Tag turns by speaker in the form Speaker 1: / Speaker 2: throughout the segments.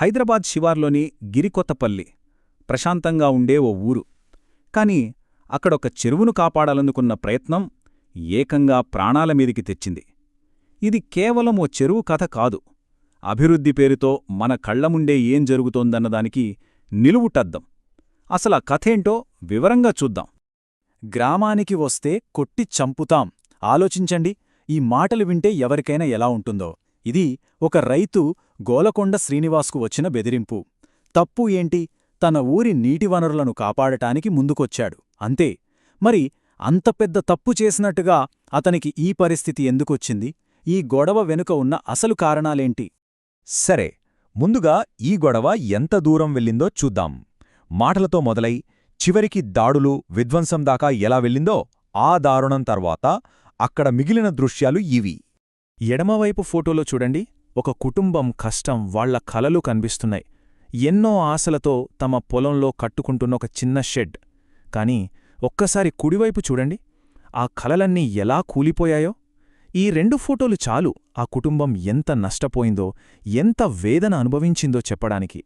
Speaker 1: హైదరాబాద్ శివార్లోని గిరికొత్తపల్లి ప్రశాంతంగా ఉండే ఓ ఊరు. కాని అక్కడొక చెరువును కాపాడాలనుకున్న ప్రయత్నం ఏకంగా ప్రాణాల మీదికి తెచ్చింది. ఇది కేవలం ఓ చెరువు కథ కాదు. అభివృద్ధి పేరుతో మన కళ్లముండే ఏం జరుగుతోందన్నదానికి నిలువుటద్దం. అసలా కథేంటో వివరంగా చూద్దాం. గ్రామానికి వస్తే కొట్టి చంపుతాం. ఆలోచించండి, ఈ మాటలు వింటే ఎవరికైనా ఎలా ఉంటుందో. ఇది ఒక రైతు గోలకొండ శ్రీనివాస్కు వచ్చిన బెదిరింపు. తప్పు ఏంటి? తన ఊరి నీటి వనరులను కాపాడటానికి ముందుకొచ్చాడు, అంతే. మరి అంత పెద్ద తప్పు చేసినట్టుగా అతనికి ఈ పరిస్థితి ఎందుకొచ్చింది? ఈ గొడవ వెనుక ఉన్న అసలు కారణాలేంటి?
Speaker 2: సరే, ముందుగా ఈ గొడవ ఎంత దూరం వెళ్ళిందో చూద్దాం. మాటలతో మొదలై చివరికి దాడులు, విధ్వంసం దాకా ఎలా వెళ్ళిందో ఆ దారుణం తర్వాత అక్కడ మిగిలిన దృశ్యాలు ఇవి.
Speaker 1: ఎడమవైపు ఫోటోలో చూడండి, ఒక కుటుంబం కష్టం, వాళ్ల కలలు కనిపిస్తున్నాయి. ఎన్నో ఆశలతో తమ పొలంలో కట్టుకుంటున్న ఒక చిన్న షెడ్. కాని ఒక్కసారి కుడివైపు చూడండి, ఆ కలలన్నీ ఎలా కూలిపోయాయో. ఈ రెండు ఫోటోలు చాలు ఆ కుటుంబం ఎంత నష్టపోయిందో, ఎంత వేదన అనుభవించిందో చెప్పడానికి.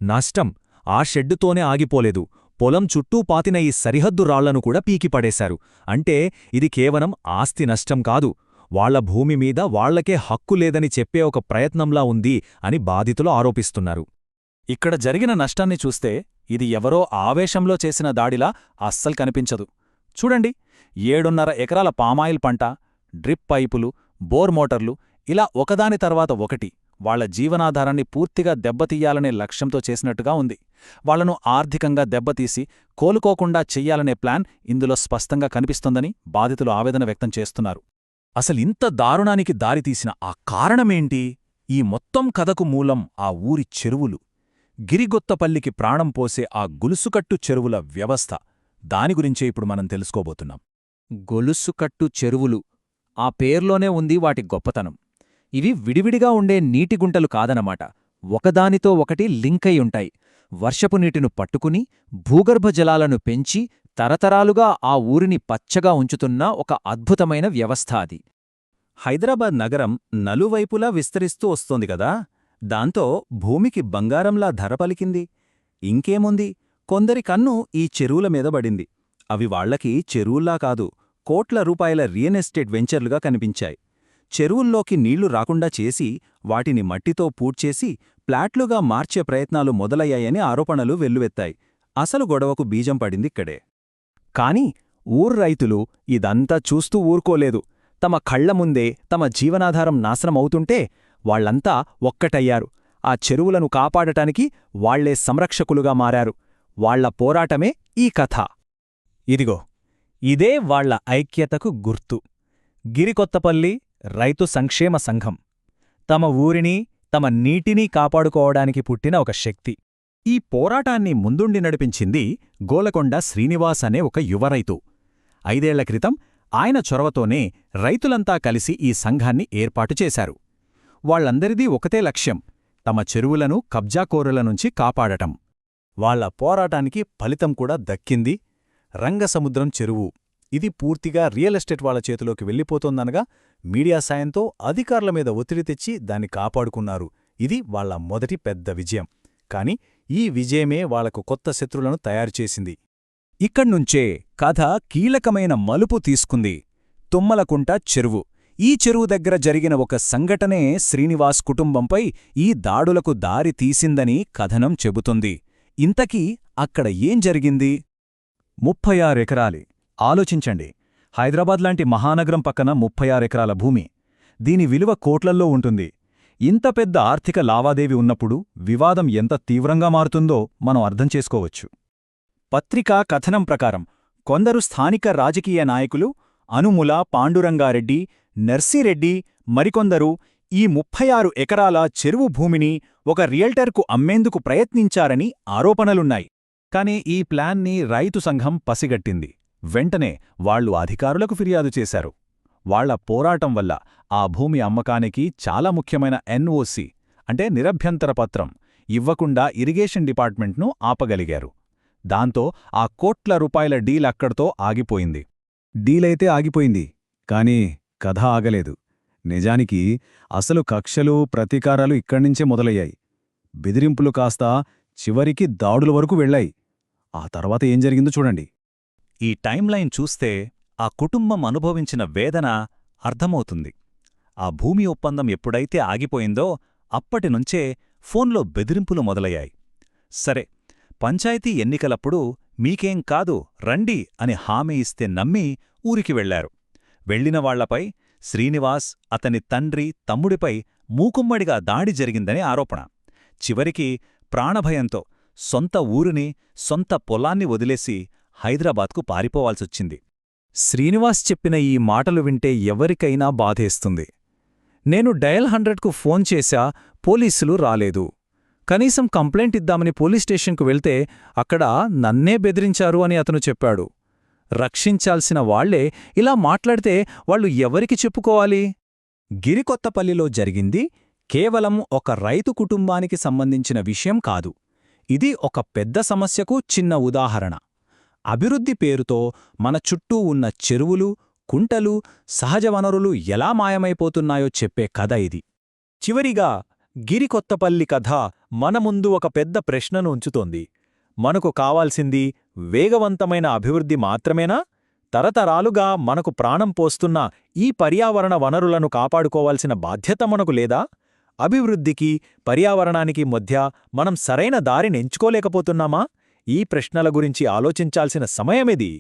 Speaker 2: నష్టం ఆ షెడ్డుతోనే ఆగిపోలేదు. పొలం చుట్టూ పాతిన ఈ సరిహద్దు రాళ్లను కూడా పీకిపడేశారు. అంటే ఇది కేవలం ఆస్తి నష్టం కాదు, వాళ్ల భూమి మీద వాళ్లకే హక్కు లేదని చెప్పే ఒక ప్రయత్నంలా ఉంది అని బాధితులు ఆరోపిస్తున్నారు.
Speaker 1: ఇక్కడ జరిగిన నష్టాన్ని చూస్తే ఇది ఎవరో ఆవేశంలో చేసిన దాడిలా అస్సలు కనిపించదు. చూడండి, 7.5 ఎకరాల పామాయిల్ పంట, డ్రిప్ పైపులు, బోర్ మోటార్లు, ఇలా ఒకదాని తర్వాత ఒకటి వాళ్ల జీవనాధారాన్ని పూర్తిగా దెబ్బతీయాలనే లక్ష్యంతో చేసినట్టుగా ఉంది. వాళ్లను ఆర్థికంగా దెబ్బతీసి కోలుకోకుండా చెయ్యాలనే ప్లాన్ ఇందులో స్పష్టంగా కనిపిస్తోందని బాధితులు ఆవేదన వ్యక్తం చేస్తున్నారు.
Speaker 2: అసలింత దారుణానికి దారితీసిన ఆ కారణమేంటి? ఈ మొత్తం కథకు మూలం ఆ ఊరి చెరువులు. గిరిగొత్తపల్లికి ప్రాణం పోసే ఆ గొలుసుకట్టు చెరువుల వ్యవస్థ. దాని గురించే ఇప్పుడు మనం తెలుసుకోబోతున్నాం.
Speaker 3: గొలుసుకట్టు చెరువులు, ఆ పేర్లోనే ఉంది వాటి గొప్పతనం. ఇవి విడివిడిగా ఉండే నీటిగుంటలు కాదనమాట, ఒకదానితో ఒకటి లింకై ఉంటాయి. వర్షపు నీటిను పట్టుకుని భూగర్భ జలాలను పెంచి తరతరాలుగా ఆ ఊరిని పచ్చగా ఉంచుతున్న ఒక అద్భుతమైన వ్యవస్థ అది.
Speaker 1: హైదరాబాద్ నగరం నలువైపులా విస్తరిస్తూ వస్తోంది కదా, దాంతో భూమికి బంగారంలా ధర పలికింది. ఇంకేముంది, కొందరి కన్ను ఈ చెరువుల మీద పడింది. అవి వాళ్లకి చెరువుల్లా కాదు, కోట్ల రూపాయల రియల్ ఎస్టేట్ వెంచర్లుగా కనిపించాయి. చెరువుల్లోకి నీళ్లు రాకుండా చేసి వాటిని మట్టితో పూడ్చేసి ప్లాట్లుగా మార్చే ప్రయత్నాలు మొదలయ్యాయని ఆరోపణలు వెల్లువెత్తాయి. అసలు గొడవకు బీజం పడిందిక్కడే.
Speaker 2: కాని ఊరు రైతులు ఇదంతా చూస్తూ ఊరుకోలేదు. తమ కళ్లముందే తమ జీవనాధారం నాశనమవుతుంటే వాళ్లంతా ఒక్కటయ్యారు. ఆ చెరువులను కాపాడటానికి వాళ్లే సంరక్షకులుగా మారారు. వాళ్ల పోరాటమే ఈ కథ. ఇదిగో, ఇదే వాళ్ల ఐక్యతకు గుర్తు. గిరికొత్తపల్లి రైతు సంక్షేమ సంఘం. తమ ఊరిని, తమ నీటిని కాపాడుకోవడానికి పుట్టిన ఒక శక్తి. ఈ పోరాటాన్ని ముందుండి నడిపించింది గోలకొండ శ్రీనివాస్ అనే ఒక యువరైతు. 5 ఏళ్ల క్రితం ఆయన చొరవతోనే రైతులంతా కలిసి ఈ సంఘాన్ని ఏర్పాటు చేశారు. వాళ్లందరిదీ ఒకటే లక్ష్యం, తమ చెరువులను కబ్జాకోరుల నుంచి కాపాడటం. వాళ్ల పోరాటానికి ఫలితం కూడా దక్కింది. రంగసముద్రం చెరువు. ఇది పూర్తిగా రియల్ ఎస్టేట్ వాళ్ల చేతిలోకి వెళ్ళిపోతోందనగా మీడియా సాయంతో అధికారుల మీద ఒత్తిడి తెచ్చి దాన్ని కాపాడుకున్నారు. ఇది వాళ్ల మొదటి పెద్ద విజయం. కాని ఈ విజయమే వాళ్లకు కొత్త శత్రులను తయారుచేసింది. ఇక్కడ్నుంచే కథ కీలకమైన మలుపు తీసుకుంది. తుమ్మలకుంట చెరువు. ఈ చెరువు దగ్గర జరిగిన ఒక సంఘటనే శ్రీనివాస్ కుటుంబంపై ఈ దాడులకు దారి తీసిందని కథనం చెబుతుంది. ఇంతకీ అక్కడ ఏం జరిగింది? 36 ఎకరాలి. ఆలోచించండి, హైదరాబాద్ లాంటి మహానగరం పక్కన 36 ఎకరాల భూమి. దీని విలువ కోట్లల్లో ఉంటుంది. ఇంత పెద్ద ఆర్థిక లావాదేవీ ఉన్నప్పుడు వివాదం ఎంత తీవ్రంగా మారుతుందో మనం అర్థం చేసుకోవచ్చు. పత్రికా కథనం ప్రకారం కొందరు స్థానిక రాజకీయ నాయకులు అనుముల, పాండురంగారెడ్డి, నర్సిరెడ్డి మరికొందరు ఈ 36 ఎకరాల చెరువు భూమిని ఒక రియల్టర్కు అమ్మేందుకు ప్రయత్నించారని ఆరోపణలున్నాయి. కాని ఈ ప్లాన్ని రైతు సంఘం పసిగట్టింది. వెంటనే వాళ్లు అధికారులకు ఫిర్యాదు చేశారు. వాళ్ల పోరాటం వల్ల ఆ భూమి అమ్మకానికి చాలా ముఖ్యమైన ఎన్ఓసి అంటే నిరభ్యంతర పత్రం ఇవ్వకుండా ఇరిగేషన్ డిపార్ట్మెంట్ను ఆపగలిగారు. దాంతో ఆ కోట్ల రూపాయల డీల్ అక్కడితో ఆగిపోయింది.
Speaker 4: డీలైతే ఆగిపోయింది, కాని కథ ఆగలేదు. నిజానికి అసలు కక్షలు, ప్రతీకారాలు ఇక్కడ్నించే మొదలయ్యాయి. బెదిరింపులు కాస్త చివరికి దాడుల వరకు వెళ్ళాయి. ఆ తర్వాత ఏం జరిగిందో చూడండి.
Speaker 1: ఈ టైంలైన్ చూస్తే ఆ కుటుంబం అనుభవించిన వేదన అర్థమవుతుంది. ఆ భూమి ఒప్పందం ఎప్పుడైతే ఆగిపోయిందో అప్పటినుంచే ఫోన్లో బెదిరింపులు మొదలయ్యాయి. సరే, పంచాయతీ ఎన్నికలప్పుడు మీకేం కాదు రండి అని హామీ ఇస్తే నమ్మి ఊరికి వెళ్లారు. వెళ్లిన వాళ్లపై శ్రీనివాస్, అతని తండ్రి, తమ్ముడిపై మూకుమ్మడిగా దాడి జరిగిందని ఆరోపణ. చివరికి ప్రాణభయంతో సొంత ఊరిని, సొంత పొలాన్ని వదిలేసి హైదరాబాద్కు పారిపోవాల్సొచ్చింది.
Speaker 2: శ్రీనివాస్ చెప్పిన ఈ మాటలు వింటే ఎవరికైనా బాధేస్తుంది. నేను డయల్ 100కు ఫోన్ చేశా, పోలీసులు రాలేదు. కనీసం కంప్లైంట్ ఇద్దామని పోలీస్ స్టేషన్కు వెళ్తే అక్కడ నన్నే బెదిరించారు అని అతను చెప్పాడు. రక్షించాల్సిన వాళ్లే ఇలా మాట్లాడితే వాళ్ళు ఎవరికి చెప్పుకోవాలి? గిరికొత్తపల్లిలో జరిగింది కేవలం ఒక రైతు కుటుంబానికి సంబంధించిన విషయం కాదు. ఇది ఒక పెద్ద సమస్యకు చిన్న ఉదాహరణ. అభివృద్ధి పేరుతో మన చుట్టూ ఉన్న చెరువులు, కుంటలు, సహజ వనరులు ఎలా మాయమైపోతున్నాయో చెప్పే కథ ఇది. చివరిగా గిరికొత్తపల్లి కథ మన ముందు ఒక పెద్ద ప్రశ్నను ఉంచుతోంది. మనకు కావాల్సింది వేగవంతమైన అభివృద్ధి మాత్రమేనా? తరతరాలుగా మనకు ప్రాణం పోస్తున్న ఈ పర్యావరణ వనరులను కాపాడుకోవాల్సిన బాధ్యత మనకు లేదా? అభివృద్ధికి, పర్యావరణానికి మధ్య మనం సరైన దారిని ఎంచుకోలేకపోతున్నామా? ఈ ప్రశ్నల గురించి ఆలోచించాల్సిన సమయమిది.